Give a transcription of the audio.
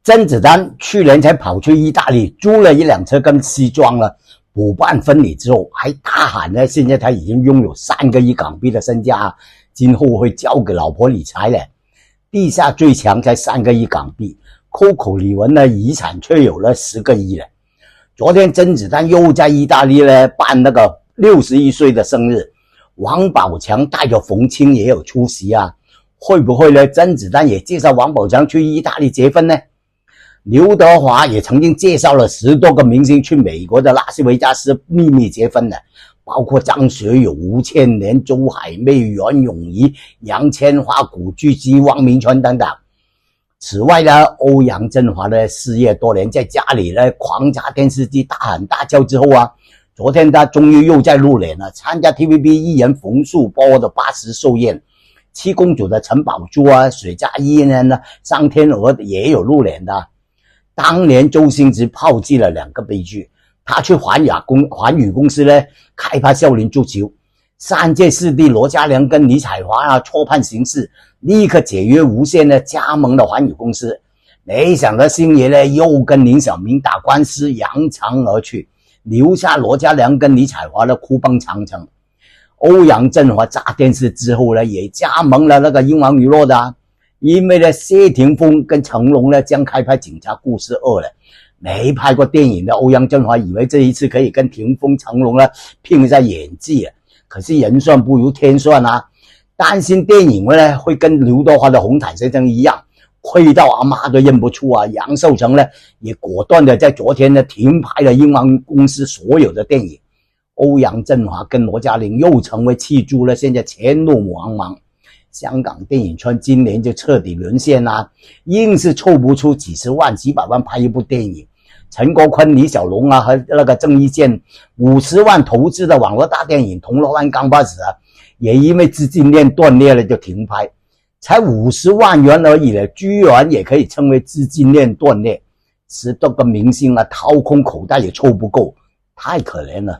甄子丹去年才跑去意大利租了一辆车跟西装了，补办婚礼之后还大喊呢，现在他已经拥有3个亿港币的身家，今后会交给老婆理财了。地下最强才3个亿港币，Coco 李玟呢遗产却有了10个亿了。昨天甄子丹又在意大利呢办那个61岁的生日，王宝强带着冯清也有出席啊，会不会呢？甄子丹也介绍王宝强去意大利结婚呢？刘德华也曾经介绍了10多个明星去美国的拉斯维加斯秘密结婚的，包括张学友、吴倩莲、周海媚、袁咏仪、杨千嬅、古巨基、汪明荃等等。此外呢，欧阳震华呢失业多年，在家里呢狂砸电视机大喊大叫之后啊，昨天他终于又在露脸了，参加 TVB 艺人冯素波的80寿宴。七公主的陈宝珠啊，水嘉一呢，商天娥也有露脸的。当年周星驰炮击了2个悲剧，他去环宇公司呢开发少林足球，3届4帝罗嘉良跟李彩华啊错判形势，立刻解约无限呢加盟了环宇公司。没想到星爷呢又跟林小明打官司，扬长而去，留下罗嘉良跟李彩华的哭崩长城。欧阳震华炸电视之后呢，也加盟了那个英皇娱乐的啊。因为呢，谢霆锋跟成龙呢将开拍《警察故事2》了，没拍过电影的欧阳震华以为这一次可以跟霆锋、成龙呢拼一下演技啊，可是人算不如天算啊，担心电影呢会跟刘德华的《红毯先生》一样，亏到阿妈都认不出啊。杨受成呢也果断的在昨天呢停拍了英皇公司所有的电影，欧阳震华跟罗嘉玲又成为弃猪了，现在前路茫茫。香港电影圈今年就彻底沦陷啦，硬是凑不出几十万几百万拍一部电影。陈国坤、李小龙啊和那个郑伊健50万投资的网络大电影《铜锣湾钢巴士》啊，也因为资金链断裂了就停拍，才50万元而已了，居然也可以称为资金链断裂。10多个明星啊掏空口袋也凑不够，太可怜了。